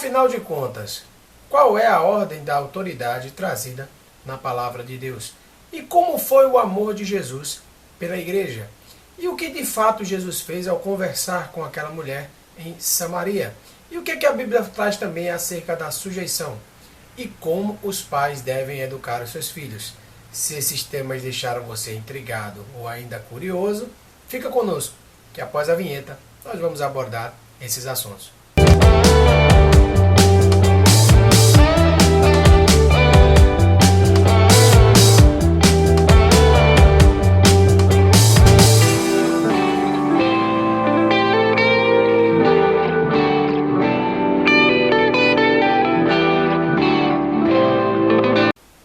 Afinal de contas, qual é a ordem da autoridade trazida na palavra de Deus? E como foi o amor de Jesus pela igreja? E o que de fato Jesus fez ao conversar com aquela mulher em Samaria? E o que a Bíblia traz também acerca da sujeição? E como os pais devem educar os seus filhos? Se esses temas deixaram você intrigado ou ainda curioso, fica conosco, que após a vinheta nós vamos abordar esses assuntos.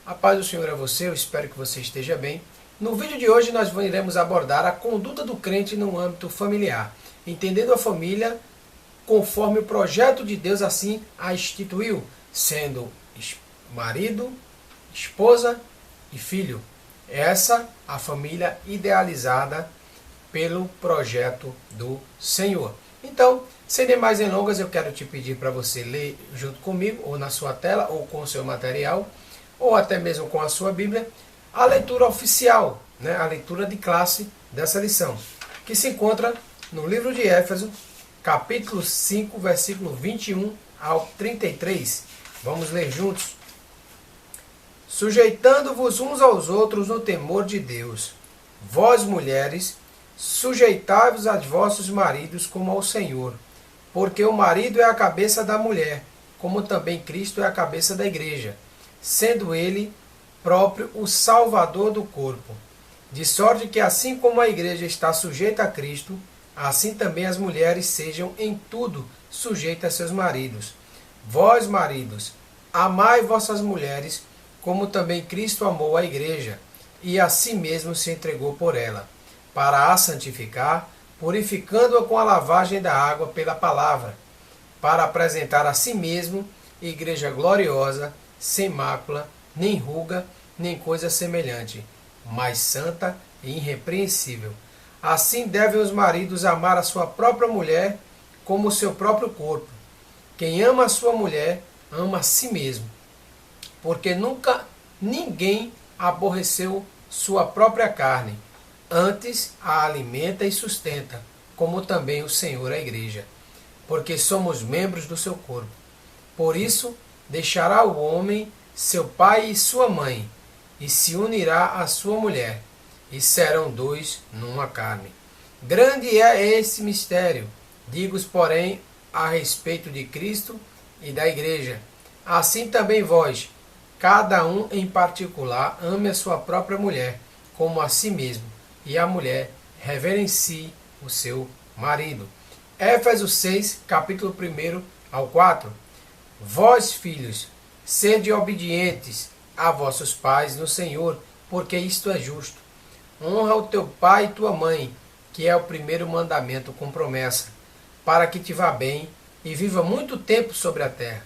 A paz do Senhor é você, eu espero que você esteja bem. No vídeo de hoje nós iremos abordar a conduta do crente no âmbito familiar, entendendo a família conforme o projeto de Deus assim a instituiu, sendo marido, esposa e filho. Essa a família idealizada pelo projeto do Senhor. Então, sem demais delongas, eu quero te pedir para você ler junto comigo, ou na sua tela, ou com o seu material, ou até mesmo com a sua Bíblia, a leitura oficial, a leitura de classe dessa lição, que se encontra no livro de Éfeso, capítulo 5, versículo 21 ao 33. Vamos ler juntos. Sujeitando-vos uns aos outros no temor de Deus, vós mulheres, sujeitai-vos a vossos maridos como ao Senhor, porque o marido é a cabeça da mulher, como também Cristo é a cabeça da igreja, sendo ele próprio o Salvador do corpo. De sorte que assim como a igreja está sujeita a Cristo, assim também as mulheres sejam em tudo sujeitas a seus maridos. Vós, maridos, amai vossas mulheres, como também Cristo amou a igreja, e a si mesmo se entregou por ela, para a santificar, purificando-a com a lavagem da água pela palavra, para apresentar a si mesmo igreja gloriosa, sem mácula, nem ruga, nem coisa semelhante, mas santa e irrepreensível. Assim devem os maridos amar a sua própria mulher como o seu próprio corpo. Quem ama a sua mulher, ama a si mesmo. Porque nunca ninguém aborreceu sua própria carne, antes a alimenta e sustenta, como também o Senhor a igreja, porque somos membros do seu corpo. Por isso, deixará o homem seu pai e sua mãe, e se unirá à sua mulher, e serão dois numa carne. Grande é esse mistério, digo-os, porém, a respeito de Cristo e da igreja. Assim também vós, cada um em particular, ame a sua própria mulher, como a si mesmo, e a mulher reverencie o seu marido. Éfesos 6, capítulo 1 ao 4. Vós, filhos, sede obedientes a vossos pais no Senhor, porque isto é justo. Honra o teu pai e tua mãe, que é o primeiro mandamento com promessa, para que te vá bem e viva muito tempo sobre a terra.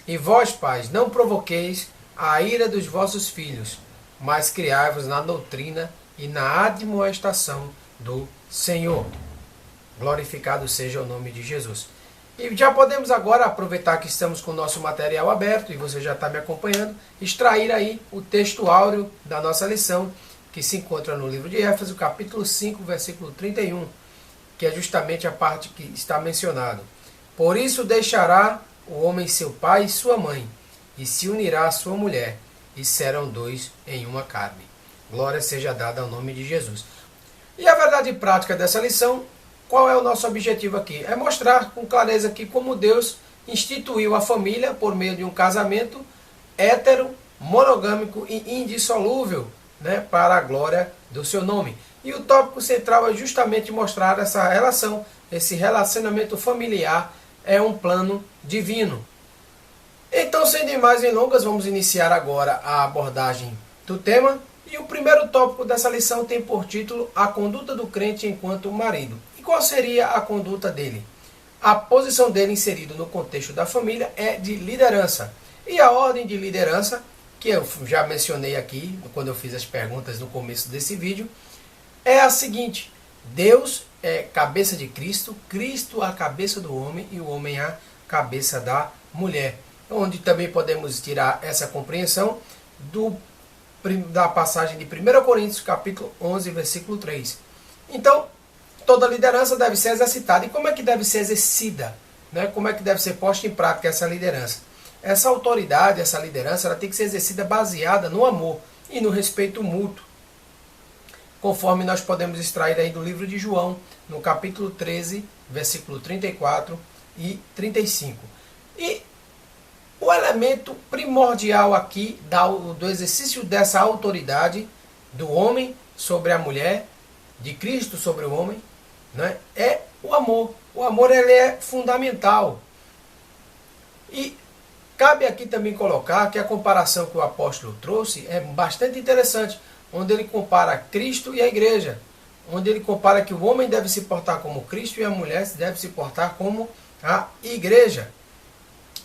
E vós, pais, não provoqueis a ira dos vossos filhos, mas criai-vos na doutrina e na admoestação do Senhor. Glorificado seja o nome de Jesus. E já podemos agora, aproveitar que estamos com o nosso material aberto e você já está me acompanhando, extrair aí o texto áureo da nossa lição, que se encontra no livro de Éfeso, capítulo 5, versículo 31, que é justamente a parte que está mencionado. Por isso deixará o homem seu pai e sua mãe, e se unirá à sua mulher, e serão dois em uma carne. Glória seja dada ao nome de Jesus. E a verdade prática dessa lição, qual é o nosso objetivo aqui? É mostrar com clareza que como Deus instituiu a família por meio de um casamento hétero, monogâmico e indissolúvel, para a glória do seu nome. E o tópico central é justamente mostrar essa relação, esse relacionamento familiar é um plano divino. Então, sem demais delongas, vamos iniciar agora a abordagem do tema. E o primeiro tópico dessa lição tem por título a conduta do crente enquanto marido. E qual seria a conduta dele? A posição dele inserido no contexto da família é de liderança. E a ordem de liderança, que eu já mencionei aqui, quando eu fiz as perguntas no começo desse vídeo, é a seguinte: Deus é cabeça de Cristo, Cristo a cabeça do homem e o homem a cabeça da mulher. Onde também podemos tirar essa compreensão da passagem de 1 Coríntios, capítulo 11, versículo 3. Então, toda liderança deve ser exercitada. E como é que deve ser exercida? Né? Como é que deve ser posta em prática essa liderança? Essa autoridade, essa liderança, ela tem que ser exercida baseada no amor e no respeito mútuo. Conforme nós podemos extrair aí do livro de João, no capítulo 13, versículo 34 e 35. E o elemento primordial aqui do exercício dessa autoridade do homem sobre a mulher, de Cristo sobre o homem, né, é o amor. O amor, ele é fundamental. E cabe aqui também colocar que a comparação que o apóstolo trouxe é bastante interessante, onde ele compara Cristo e a igreja, onde ele compara que o homem deve se portar como Cristo e a mulher deve se portar como a igreja.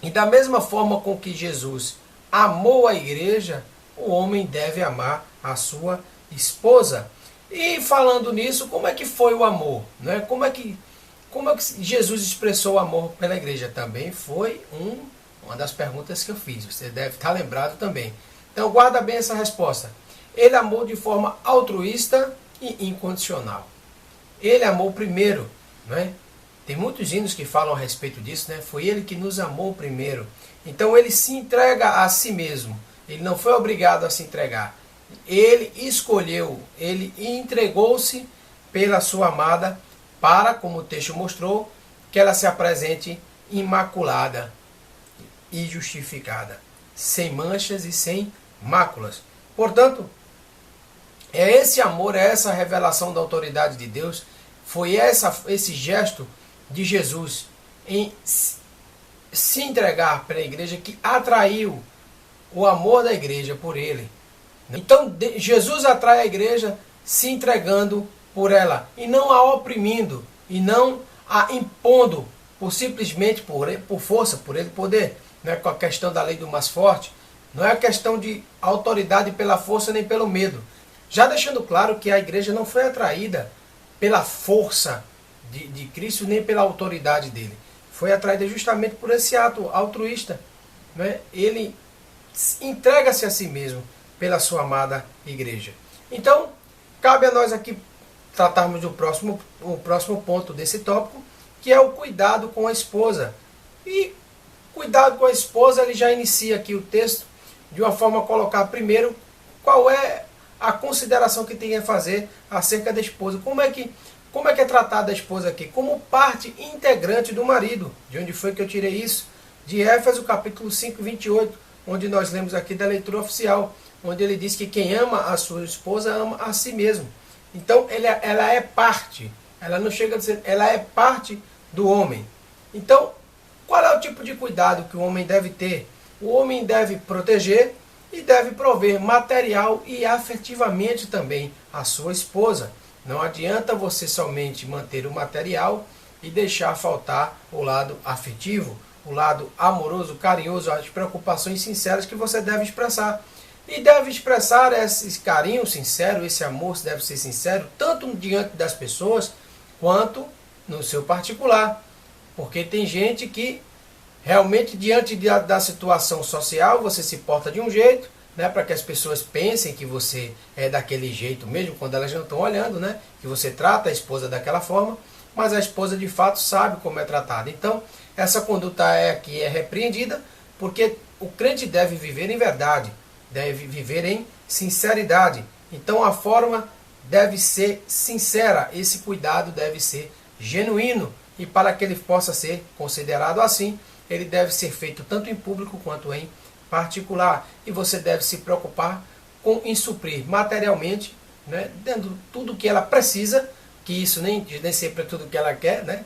E da mesma forma com que Jesus amou a igreja, o homem deve amar a sua esposa. E falando nisso, como é que foi o amor? Né? Como é que Jesus expressou o amor pela igreja? Também foi uma das perguntas que eu fiz. Você deve estar lembrado também. Então guarda bem essa resposta. Ele amou de forma altruísta e incondicional. Ele amou primeiro, né? Tem muitos hinos que falam a respeito disso, né? Foi ele que nos amou primeiro. Então ele se entrega a si mesmo. Ele não foi obrigado a se entregar. Ele escolheu, ele entregou-se pela sua amada para, como o texto mostrou, que ela se apresente imaculada e justificada, sem manchas e sem máculas. Portanto, é esse amor, é essa revelação da autoridade de Deus, foi esse gesto de Jesus em se entregar para a igreja que atraiu o amor da igreja por ele. Então Jesus atrai a igreja se entregando por ela e não a oprimindo e não a impondo simplesmente por força, por ele poder. Não é com a questão da lei do mais forte, não é a questão de autoridade pela força nem pelo medo. Já deixando claro que a igreja não foi atraída pela força de Cristo nem pela autoridade dele. Foi atraída justamente por esse ato altruísta. Né? Ele entrega-se a si mesmo pela sua amada igreja. Então, cabe a nós aqui tratarmos o próximo ponto desse tópico, que é o cuidado com a esposa. E cuidado com a esposa, ele já inicia aqui o texto de uma forma a colocar primeiro qual é a consideração que tem a fazer acerca da esposa. Como é que é tratada a esposa aqui? Como parte integrante do marido. De onde foi que eu tirei isso? De Éfeso, capítulo 5, 28, onde nós lemos aqui da leitura oficial, onde ele diz que quem ama a sua esposa ama a si mesmo. Então ela é parte, ela não chega a dizer, ela é parte do homem. Então, qual é o tipo de cuidado que o homem deve ter? O homem deve proteger e deve prover material e afetivamente também a sua esposa. Não adianta você somente manter o material e deixar faltar o lado afetivo, o lado amoroso, carinhoso, as preocupações sinceras que você deve expressar. E deve expressar esse carinho sincero, esse amor deve ser sincero, tanto diante das pessoas, quanto no seu particular. Porque tem gente que realmente diante da situação social você se porta de um jeito, né, para que as pessoas pensem que você é daquele jeito, mesmo quando elas não estão olhando, né, que você trata a esposa daquela forma, mas a esposa de fato sabe como é tratada. Então, essa conduta aqui é repreendida, porque o crente deve viver em verdade, deve viver em sinceridade. Então, a forma deve ser sincera, esse cuidado deve ser genuíno, e para que ele possa ser considerado assim, ele deve ser feito tanto em público quanto em particular. E você deve se preocupar em suprir materialmente, né, dando tudo o que ela precisa, que isso nem sempre é tudo o que ela quer, né,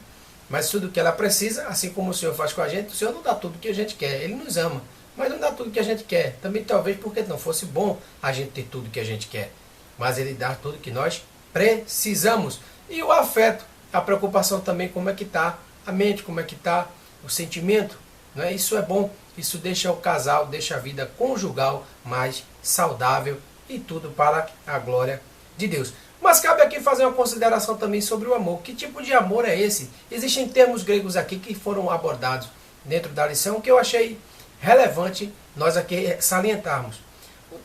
mas tudo o que ela precisa, assim como o Senhor faz com a gente. O Senhor não dá tudo o que a gente quer, Ele nos ama, mas não dá tudo o que a gente quer. Também talvez porque não fosse bom a gente ter tudo o que a gente quer, mas Ele dá tudo o que nós precisamos. E o afeto, a preocupação também, como é que está a mente, como é que está o sentimento, né? Isso é bom, isso deixa o casal, deixa a vida conjugal mais saudável e tudo para a glória de Deus. Mas cabe aqui fazer uma consideração também sobre o amor. Que tipo de amor é esse? Existem termos gregos aqui que foram abordados. dentro da lição que eu achei relevante nós aqui salientarmos.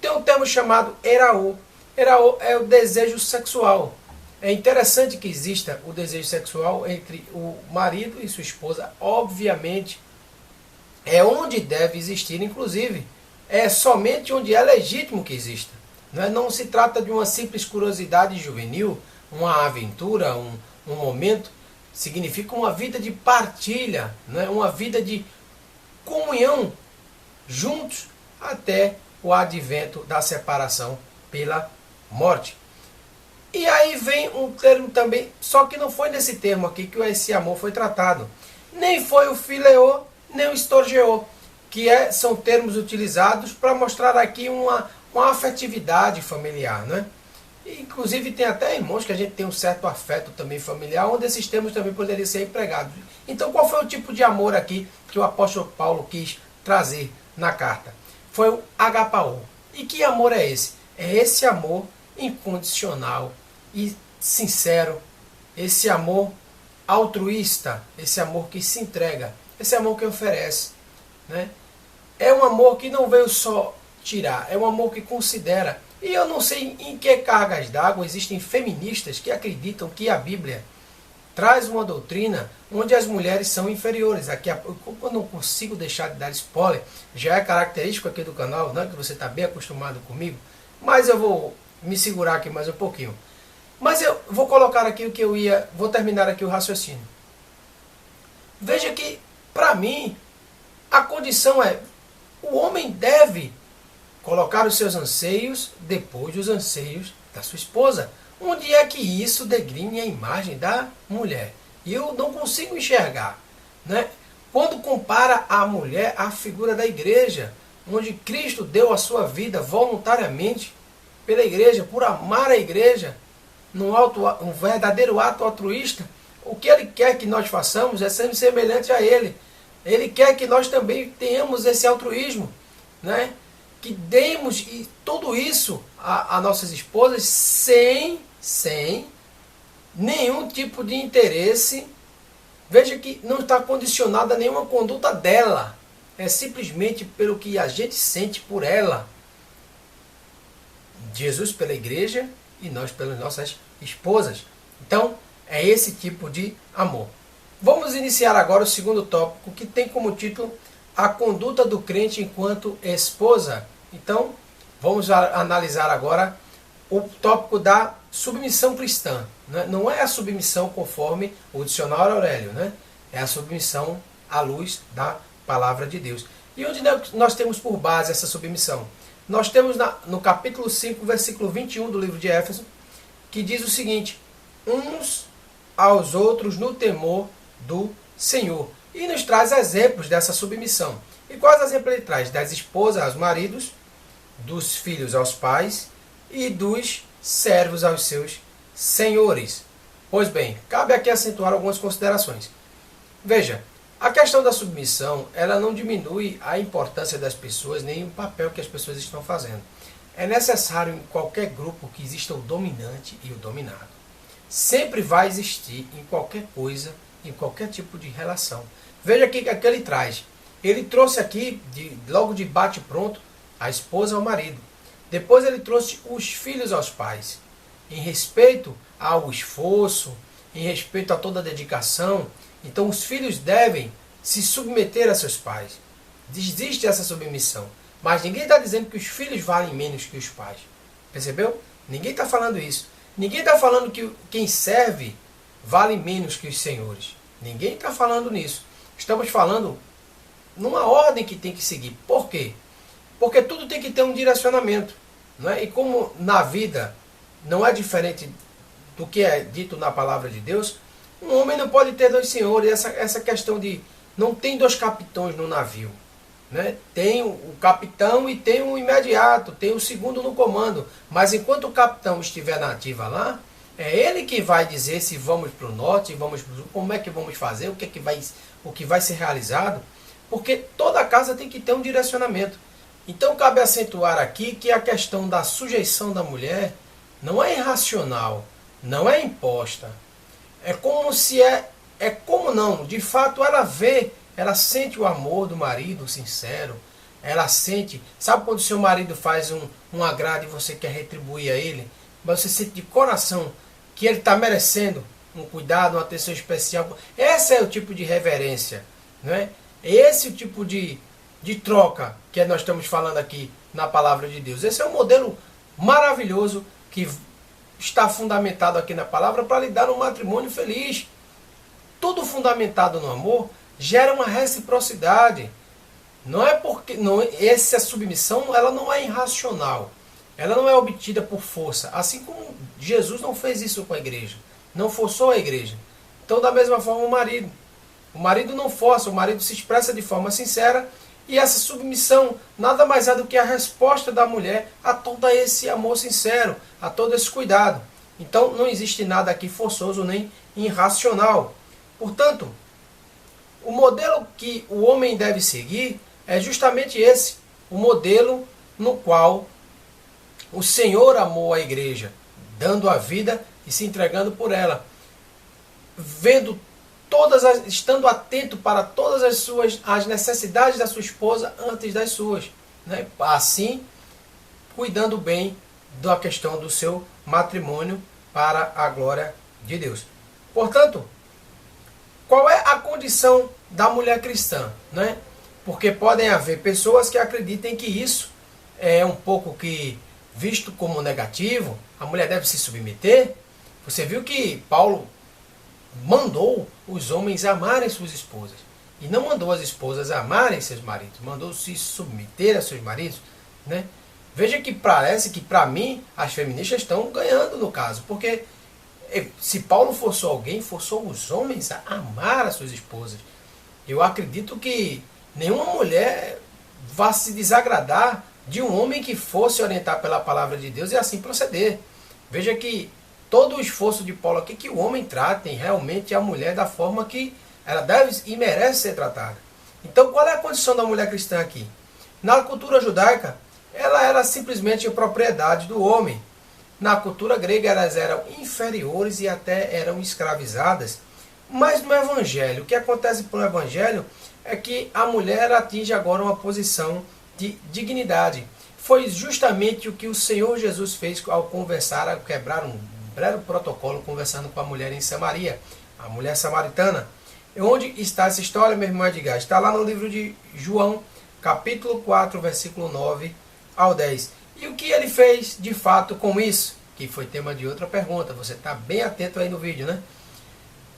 Tem um termo chamado eraô. Eraô é o desejo sexual. É interessante que exista o desejo sexual entre o marido e sua esposa. Obviamente, é onde deve existir, inclusive, é somente onde é legítimo que exista. Não se trata de uma simples curiosidade juvenil, uma aventura, um momento. Significa uma vida de partilha, uma vida de comunhão juntos até o advento da separação pela morte. E aí vem um termo também, só que não foi nesse termo aqui que esse amor foi tratado. Nem foi o fileô, nem o estorgeô, que são termos utilizados para mostrar aqui uma afetividade familiar, Inclusive tem até irmãos que a gente tem um certo afeto também familiar, onde esses termos também poderiam ser empregados. Então qual foi o tipo de amor aqui que o apóstolo Paulo quis trazer na carta? Foi o agapaô. E que amor é esse? É esse amor incondicional e sincero, esse amor altruísta, esse amor que se entrega, esse amor que oferece. É um amor que não veio só tirar, é um amor que considera. E eu não sei em que cargas d'água existem feministas que acreditam que a Bíblia traz uma doutrina onde as mulheres são inferiores. Aqui eu não consigo deixar de dar spoiler, já é característico aqui do canal, que você está bem acostumado comigo, mas eu vou me segurar aqui mais um pouquinho. Mas eu vou colocar aqui o que vou terminar aqui o raciocínio. Veja que, para mim, a condição é, o homem deve colocar os seus anseios depois dos anseios da sua esposa. Onde é que isso degrine a imagem da mulher? E eu não consigo enxergar. Quando compara a mulher à figura da igreja, onde Cristo deu a sua vida voluntariamente pela igreja, por amar a igreja, um verdadeiro ato altruísta, o que Ele quer que nós façamos é ser semelhante a Ele. Ele quer que nós também tenhamos esse altruísmo, que demos tudo isso a nossas esposas sem nenhum tipo de interesse. Veja que não está condicionada a nenhuma conduta dela, é simplesmente pelo que a gente sente por ela. Jesus pela igreja e nós pelas nossas esposas. Então, é esse tipo de amor. Vamos iniciar agora o segundo tópico, que tem como título a conduta do crente enquanto esposa. Então, vamos analisar agora o tópico da submissão cristã. Não é a submissão conforme o dicionário Aurélio, é a submissão à luz da palavra de Deus. E onde nós temos por base essa submissão? Nós temos no capítulo 5, versículo 21 do livro de Éfeso, que diz o seguinte: uns aos outros no temor do Senhor. E nos traz exemplos dessa submissão. E quais exemplos ele traz? Das esposas aos maridos, dos filhos aos pais e dos servos aos seus senhores. Pois bem, cabe aqui acentuar algumas considerações. Veja, a questão da submissão, ela não diminui a importância das pessoas, nem o papel que as pessoas estão fazendo. É necessário em qualquer grupo que exista o dominante e o dominado. Sempre vai existir em qualquer coisa, em qualquer tipo de relação. Veja aqui que ele traz. Ele trouxe aqui, logo de bate pronto, a esposa ao marido. Depois ele trouxe os filhos aos pais. Em respeito ao esforço, em respeito a toda a dedicação. Então os filhos devem se submeter a seus pais. Existe essa submissão. Mas ninguém está dizendo que os filhos valem menos que os pais. Percebeu? Ninguém está falando isso. Ninguém está falando que quem serve vale menos que os senhores. Ninguém está falando nisso. Estamos falando numa ordem que tem que seguir. Por quê? Porque tudo tem que ter um direcionamento. E como na vida não é diferente do que é dito na palavra de Deus, um homem não pode ter dois senhores. Essa questão de não tem dois capitães no navio. Tem o capitão e tem o imediato, tem o segundo no comando. Mas enquanto o capitão estiver na ativa lá, é ele que vai dizer se vamos para o norte, vamos pro sul, como é que vamos fazer, o que vai ser realizado. Porque toda casa tem que ter um direcionamento. Então cabe acentuar aqui que a questão da sujeição da mulher não é irracional, não é imposta. É como se de fato ela vê ela sente o amor do marido sincero, ela sente, sabe quando o seu marido faz um agrado e você quer retribuir a ele, mas você sente de coração que ele está merecendo um cuidado, uma atenção especial. Esse é o tipo de reverência, não é? Esse é o tipo de troca que nós estamos falando aqui na palavra de Deus. Esse é um modelo maravilhoso que está fundamentado aqui na palavra para lhe dar um matrimônio feliz. Tudo fundamentado no amor gera uma reciprocidade. Não é porque essa submissão ela não é irracional. Ela não é obtida por força. Assim como Jesus não fez isso com a igreja. Não forçou a igreja. Então, da mesma forma, o marido. O marido não força, o marido se expressa de forma sincera. E essa submissão nada mais é do que a resposta da mulher a todo esse amor sincero, a todo esse cuidado. Então, não existe nada aqui forçoso nem irracional. Portanto, o modelo que o homem deve seguir é justamente esse, o modelo no qual o Senhor amou a igreja, dando a vida e se entregando por ela, estando atento para todas as necessidades da sua esposa antes das suas, né? Assim, cuidando bem da questão do seu matrimônio para a glória de Deus. Portanto, qual é a condição da mulher cristã, né? Porque podem haver pessoas que acreditem que isso é um pouco que visto como negativo, a mulher deve se submeter. Você viu que Paulo mandou os homens amarem suas esposas. E não mandou as esposas amarem seus maridos, mandou se submeter a seus maridos, né? Veja que parece que, para mim, as feministas estão ganhando no caso, porque se Paulo forçou alguém, forçou os homens a amar as suas esposas. Eu acredito que nenhuma mulher vá se desagradar de um homem que fosse orientar pela palavra de Deus e assim proceder. Veja que todo o esforço de Paulo aqui é que o homem trate realmente a mulher da forma que ela deve e merece ser tratada. Então, qual é a condição da mulher cristã aqui? Na cultura judaica, ela era simplesmente propriedade do homem. Na cultura grega, elas eram inferiores e até eram escravizadas. Mas no Evangelho, o que acontece no Evangelho é que a mulher atinge agora uma posição de dignidade. Foi justamente o que o Senhor Jesus fez ao conversar, ao quebrar um breve protocolo, conversando com a mulher em Samaria, a mulher samaritana. Onde está essa história, meu irmão Edgar? Está lá no livro de João, capítulo 4, versículo 9 ao 10. E o que ele fez de fato com isso? Que foi tema de outra pergunta. Você está bem atento aí no vídeo, né?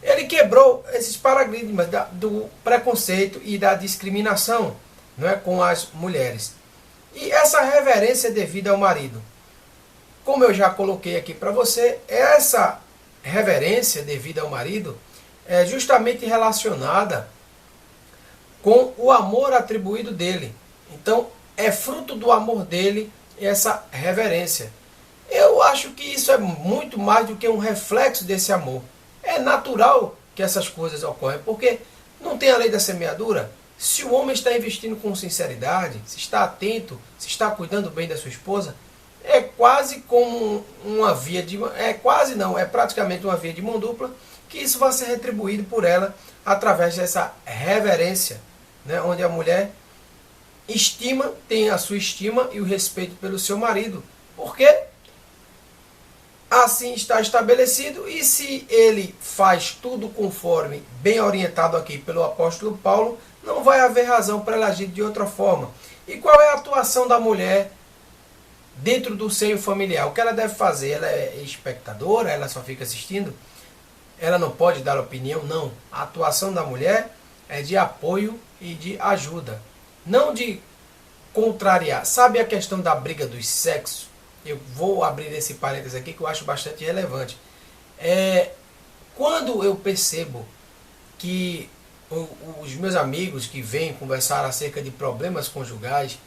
Ele quebrou esses paradigmas do preconceito e da discriminação, não é, com as mulheres. E essa reverência devida ao marido. Como eu já coloquei aqui para você, essa reverência devida ao marido é justamente relacionada com o amor atribuído dele. Então, é fruto do amor dele essa reverência. Eu acho que isso é muito mais do que um reflexo desse amor. É natural que essas coisas ocorram, porque não tem a lei da semeadura. Se o homem está investindo com sinceridade, se está atento, se está cuidando bem da sua esposa, é quase como uma via de... é praticamente uma via de mão dupla, que isso vai ser retribuído por ela através dessa reverência, né, onde a mulher tem a sua estima e o respeito pelo seu marido, porque assim está estabelecido, e se ele faz tudo conforme bem orientado aqui pelo apóstolo Paulo, não vai haver razão para ela agir de outra forma. E qual é a atuação da mulher dentro do seio familiar? O que ela deve fazer? Ela é espectadora? Ela só fica assistindo? Ela não pode dar opinião? Não. A atuação da mulher é de apoio e de ajuda, não de contrariar. Sabe a questão da briga dos sexos? Eu vou abrir esse parênteses aqui que eu acho bastante relevante. Quando eu percebo que os meus amigos que vêm conversar acerca de problemas conjugais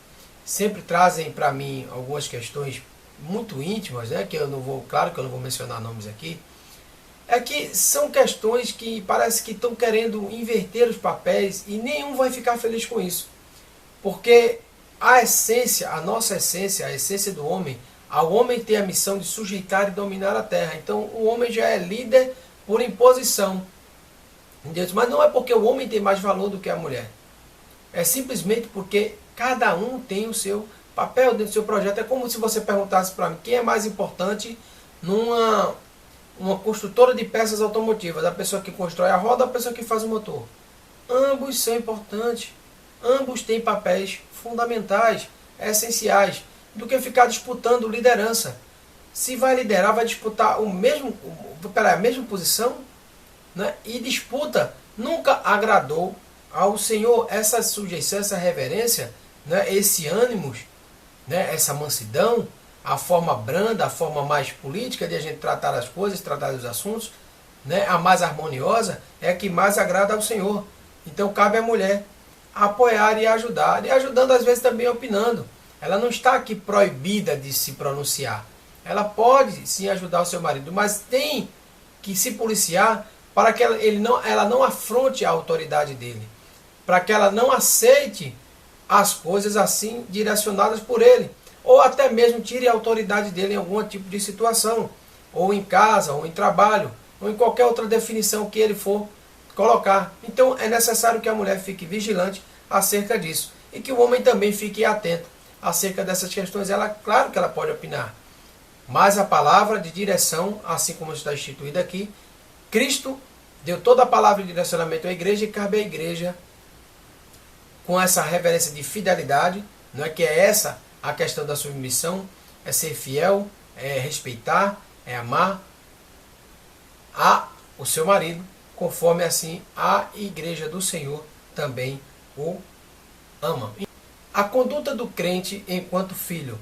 sempre trazem para mim algumas questões muito íntimas, né, que eu não vou, claro que eu não vou mencionar nomes aqui, é que são questões que parece que estão querendo inverter os papéis e nenhum vai ficar feliz com isso. Porque a essência, a nossa essência, a essência do homem, ao homem tem a missão de sujeitar e dominar a terra. Então o homem já é líder por imposição. Deus, mas não é porque o homem tem mais valor do que a mulher. É simplesmente porque cada um tem o seu papel dentro do seu projeto. É como se você perguntasse para mim quem é mais importante numa uma construtora de peças automotivas, a pessoa que constrói a roda, a pessoa que faz o motor. Ambos são importantes. Ambos têm papéis fundamentais, essenciais, do que ficar disputando liderança. Se vai liderar, vai disputar a mesma posição, né? E disputa nunca agradou ao Senhor. Essa sujeição, essa reverência, né? Esse ânimo, né? Essa mansidão, a forma branda, a forma mais política de a gente tratar as coisas, tratar os assuntos, né? A mais harmoniosa é a que mais agrada ao Senhor. Então cabe à mulher apoiar e ajudar, e ajudando às vezes também opinando. Ela não está aqui proibida de se pronunciar. Ela pode sim ajudar o seu marido, mas tem que se policiar para que ela não afronte a autoridade dele, para que ela não aceite as coisas assim direcionadas por ele, ou até mesmo tire a autoridade dele em algum tipo de situação, ou em casa, ou em trabalho, ou em qualquer outra definição que ele for colocar. Então é necessário que a mulher fique vigilante acerca disso, e que o homem também fique atento acerca dessas questões. Ela, claro que ela pode opinar, mas a palavra de direção, assim como está instituída aqui, Cristo deu toda a palavra de direcionamento à igreja, e cabe à igreja, com essa reverência de fidelidade, não é que é essa a questão da submissão, é ser fiel, é respeitar, é amar o seu marido, conforme assim a igreja do Senhor também o ama. A conduta do crente enquanto filho.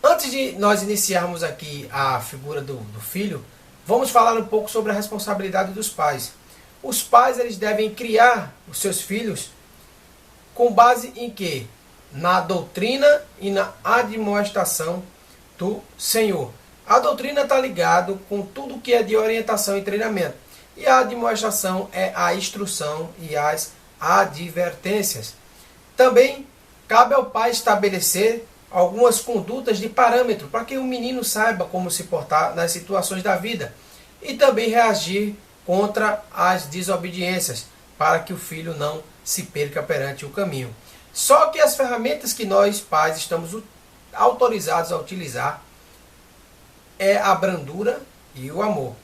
Antes de nós iniciarmos aqui a figura do filho, vamos falar um pouco sobre a responsabilidade dos pais. Os pais, eles devem criar os seus filhos com base em quê? Na doutrina e na admoestação do Senhor. A doutrina está ligada com tudo que é de orientação e treinamento. E a admoestação é a instrução e as advertências. Também cabe ao pai estabelecer algumas condutas de parâmetro para que o menino saiba como se portar nas situações da vida. E também reagir contra as desobediências, para que o filho não se perca perante o caminho. Só que as ferramentas que nós, pais, estamos autorizados a utilizar é a brandura e o amor.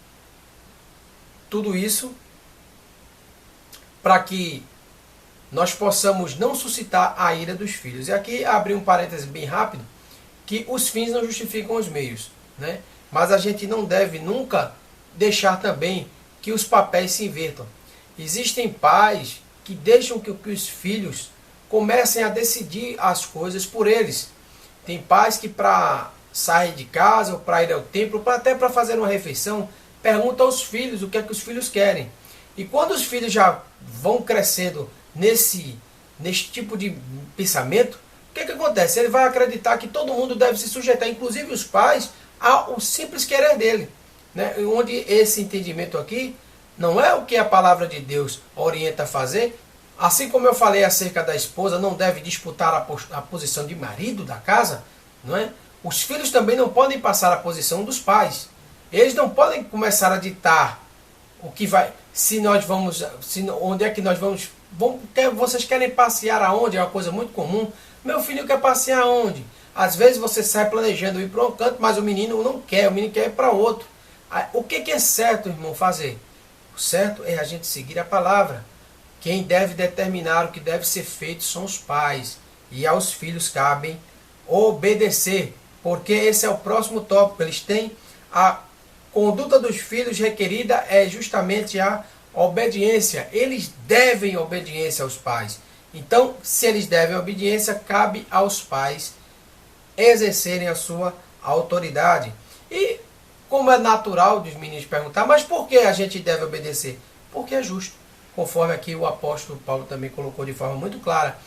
Tudo isso para que nós possamos não suscitar a ira dos filhos. E aqui abrir um parêntese bem rápido, que os fins não justificam os meios, né? Mas a gente não deve nunca deixar também que os papéis se invertam. Existem pais que deixam que os filhos comecem a decidir as coisas por eles. Tem pais que para sair de casa, ou para ir ao templo, até para fazer uma refeição, perguntam aos filhos o que é que os filhos querem. E quando os filhos já vão crescendo nesse tipo de pensamento, o que é que acontece? Ele vai acreditar que todo mundo deve se sujeitar, inclusive os pais, ao simples querer dele, né? Onde esse entendimento aqui não é o que a palavra de Deus orienta a fazer. Assim como eu falei acerca da esposa, não deve disputar a posição de marido da casa, não é? Os filhos também não podem passar a posição dos pais. Eles não podem começar a ditar o que vai, se nós vamos, onde é que nós vamos, vocês querem passear aonde? É uma coisa muito comum. Meu filho quer passear aonde? Às vezes você sai planejando ir para um canto, mas o menino não quer, o menino quer ir para outro. O que é certo, irmão, fazer? O certo é a gente seguir a palavra. Quem deve determinar o que deve ser feito são os pais. E aos filhos cabem obedecer. Porque esse é o próximo tópico. Eles têm a conduta dos filhos requerida é justamente a obediência. Eles devem obediência aos pais. Então, se eles devem obediência, cabe aos pais exercerem a sua autoridade. E como é natural dos meninos perguntar, mas por que a gente deve obedecer? Porque é justo. Conforme aqui o apóstolo Paulo também colocou de forma muito clara,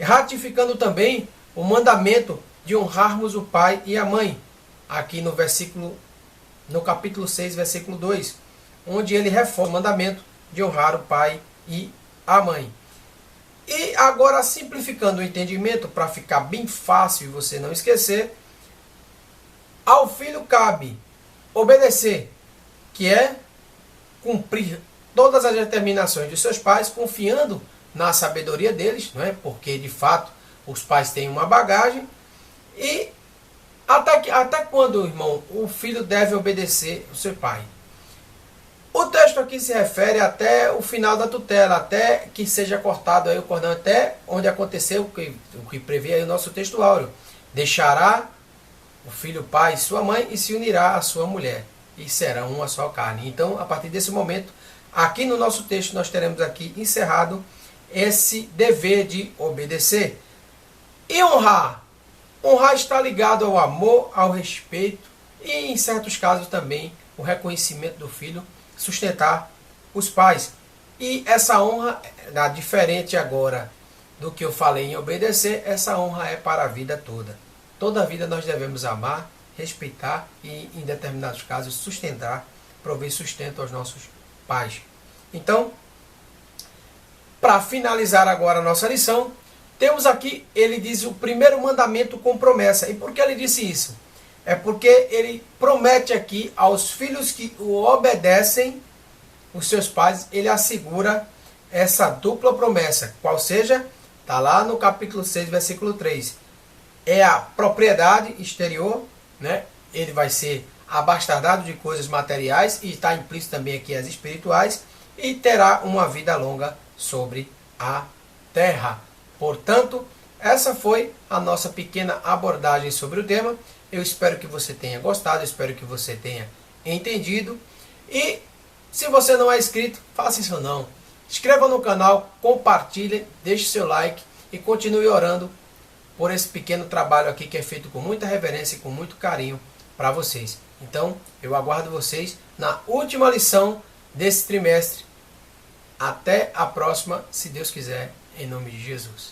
ratificando também o mandamento de honrarmos o pai e a mãe, aqui no capítulo 6, versículo 2, onde ele reforma o mandamento de honrar o pai e a mãe. E agora, simplificando o entendimento, para ficar bem fácil e você não esquecer, ao filho cabe obedecer, que é cumprir todas as determinações dos seus pais, confiando na sabedoria deles, não é? Porque de fato os pais têm uma bagagem. E até quando, irmão, o filho deve obedecer o seu pai? O texto aqui se refere até o final da tutela, até que seja cortado aí o cordão, até onde aconteceu o que prevê aí o nosso texto áureo. Deixará o filho o pai e sua mãe e se unirá à sua mulher, e serão uma só carne. Então, a partir desse momento, aqui no nosso texto, nós teremos aqui encerrado esse dever de obedecer. E honrar. Honrar está ligado ao amor, ao respeito e, em certos casos, também o reconhecimento do filho, sustentar os pais. E essa honra, diferente agora do que eu falei em obedecer, essa honra é para a vida toda. Toda a vida nós devemos amar, respeitar e, em determinados casos, sustentar, prover sustento aos nossos pais. Então, para finalizar agora a nossa lição, temos aqui, ele diz o primeiro mandamento com promessa. E por que ele disse isso? É porque ele promete aqui aos filhos que o obedecem, os seus pais, ele assegura essa dupla promessa. Qual seja? Está lá no capítulo 6, versículo 3. É a propriedade exterior, né? Ele vai ser abastardado de coisas materiais, e está implícito também aqui as espirituais, e terá uma vida longa sobre a terra. Portanto, essa foi a nossa pequena abordagem sobre o tema. Eu espero que você tenha gostado, espero que você tenha entendido. E se você não é inscrito, faça isso não. Inscreva no canal, compartilhe, deixe seu like e continue orando por esse pequeno trabalho aqui que é feito com muita reverência e com muito carinho para vocês. Então, eu aguardo vocês na última lição desse trimestre. Até a próxima, se Deus quiser, em nome de Jesus.